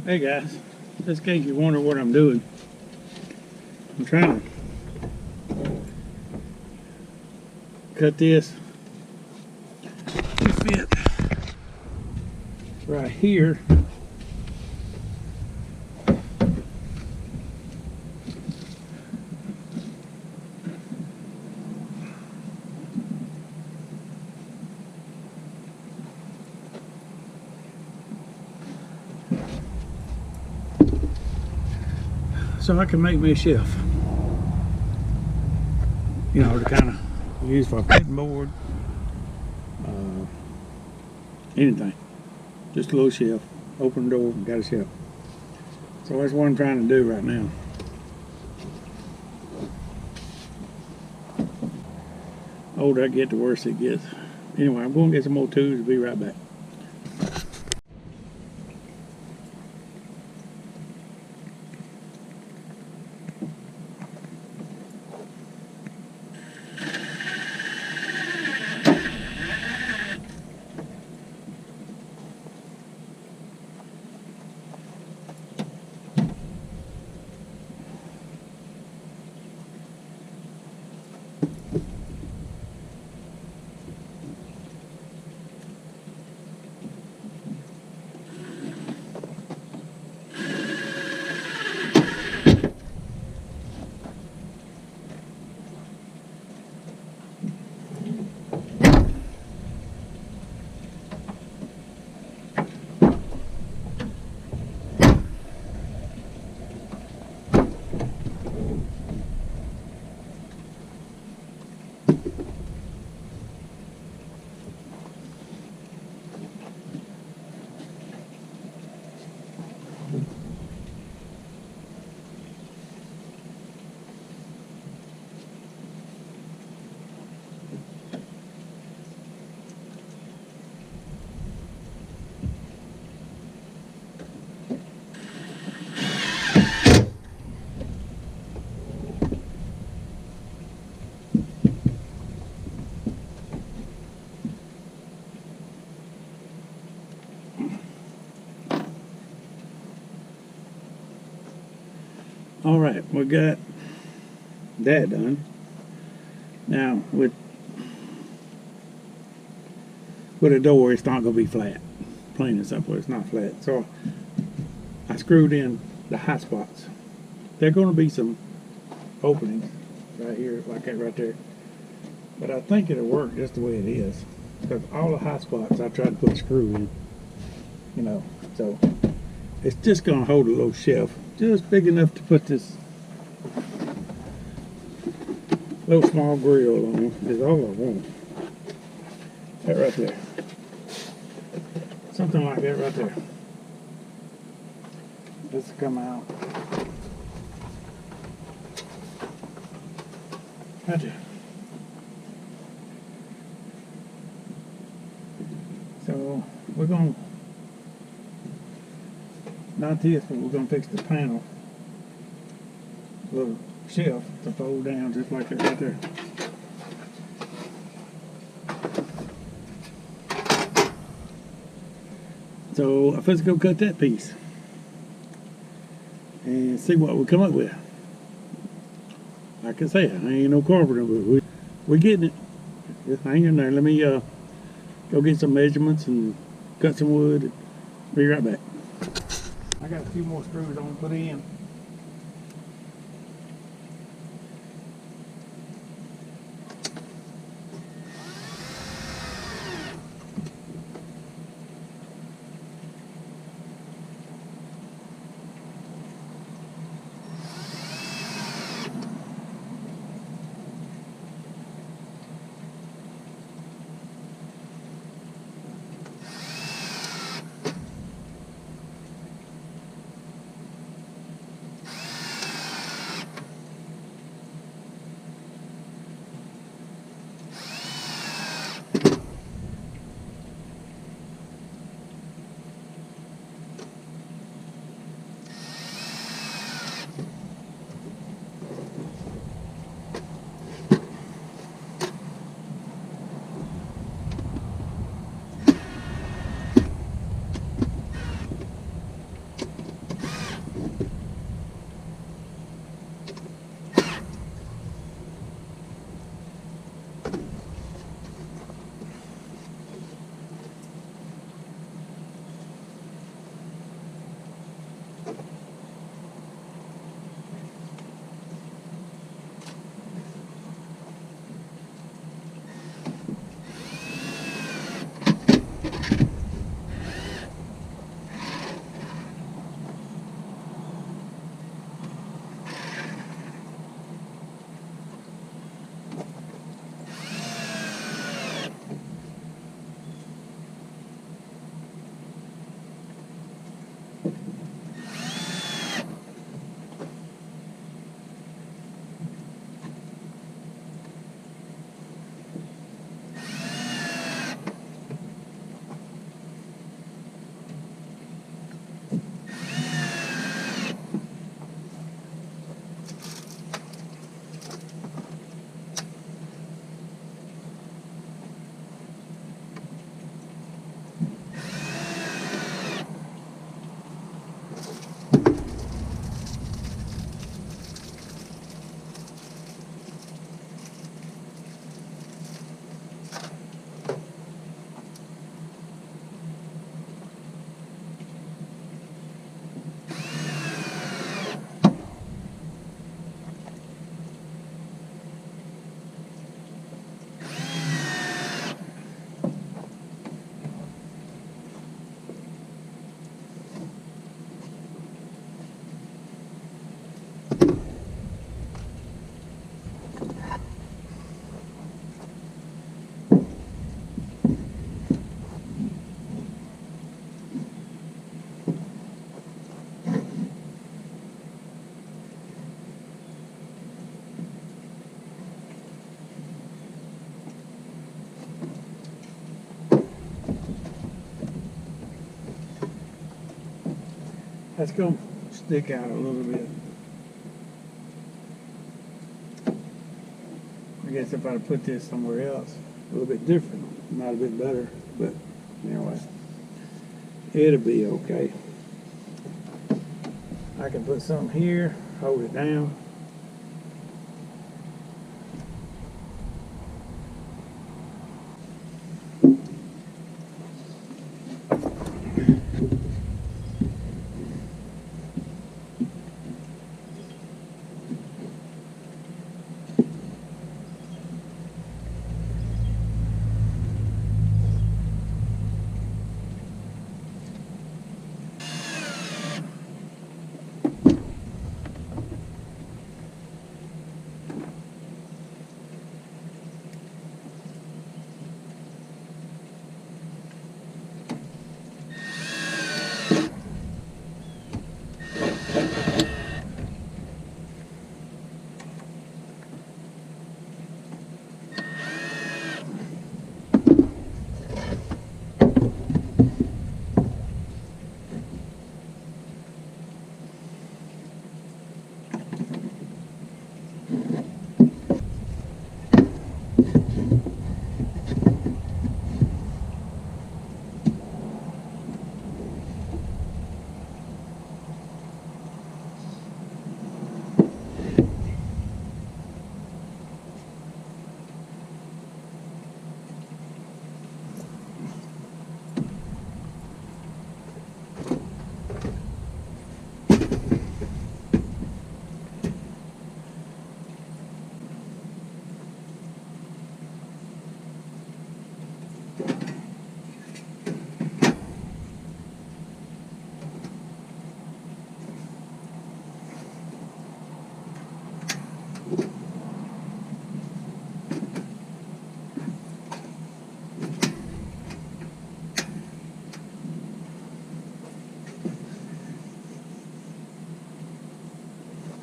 Hey guys, just in case you wonder what I'm doing, I'm trying to cut this to fit right here. So I can make me a shelf, you know, to kind of use for a cutting board, anything. Just a little shelf, open the door and got a shelf. So that's what I'm trying to do right now. The older I get, the worse it gets. Anyway, I'm going to get some more tools. Be right back. All right, we got that done. Now with a door, it's not going to be flat. Plain and simple, it's not flat. So I screwed in the high spots. There are going to be some openings right here, like that right there. But I think it'll work just the way it is. Because all the high spots I tried to put a screw in, you know. So it's just going to hold a little shelf, just big enough to put this little small grill on is all I want. That right there. Something like that right there. This will come out. Right there. So we're going to, not this, but we're going to fix the panel. Little shelf to fold down just like that right there. So I first go cut that piece and see what we come up with. Like I said, I ain't no carpenter, but we're getting it. Just hang in there. Let me go get some measurements and cut some wood and be right back. I got a few more screws I'm gonna put in. That's gonna stick out a little bit. I guess if I'd put this somewhere else, a little bit different, might have been better, but anyway, it'll be okay. I can put something here, hold it down.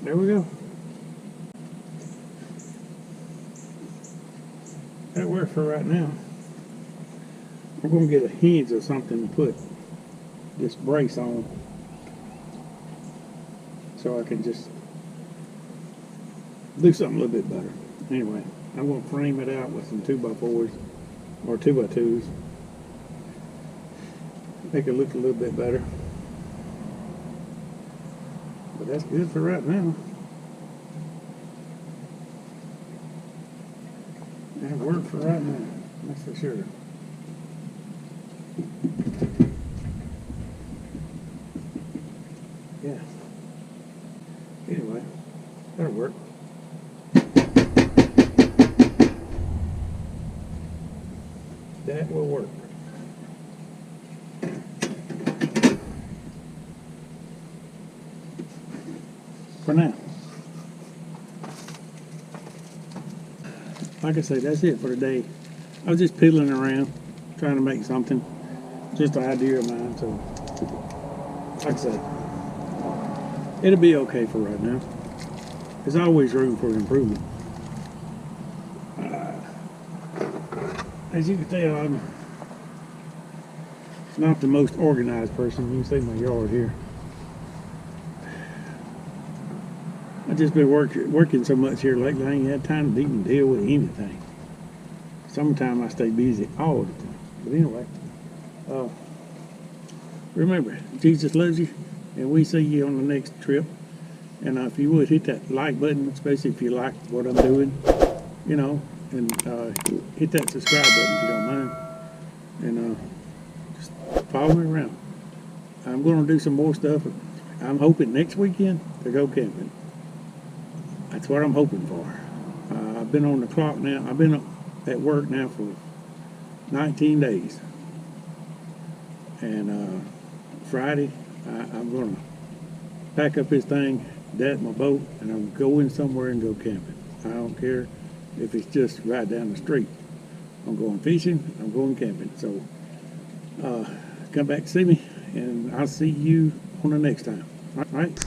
There we go. That works for right now. I'm going to get a hinge or something to put this brace on so I can just do something a little bit better. Anyway, I'm going to frame it out with some 2x4s or 2x2s. Make it look a little bit better. But that's good for right now. That'll work for right now, that's for sure. Yeah. Anyway, that'll work. That will work. For now. Like I say, that's it for today. I was just piddling around, trying to make something. Just an idea of mine, so like I say, it'll be okay for right now. There's always room for improvement. As you can tell, I'm not the most organized person. You can see my yard here. I've just been working so much here lately, I ain't had time to even deal with anything. Sometimes I stay busy all the time. But anyway, remember, Jesus loves you, and we see you on the next trip. And if you would hit that like button, especially if you like what I'm doing, you know, and hit that subscribe button if you don't mind. And just follow me around. I'm going to do some more stuff. I'm hoping next weekend to go camping. That's what I'm hoping for. I've been on the clock now. I've been at work now for 19 days. And Friday, I'm going to pack up this thing, dat my boat, and I'm going somewhere and go camping. I don't care if it's just right down the street. I'm going fishing, I'm going camping. So come back to see me, and I'll see you on the next time. All right?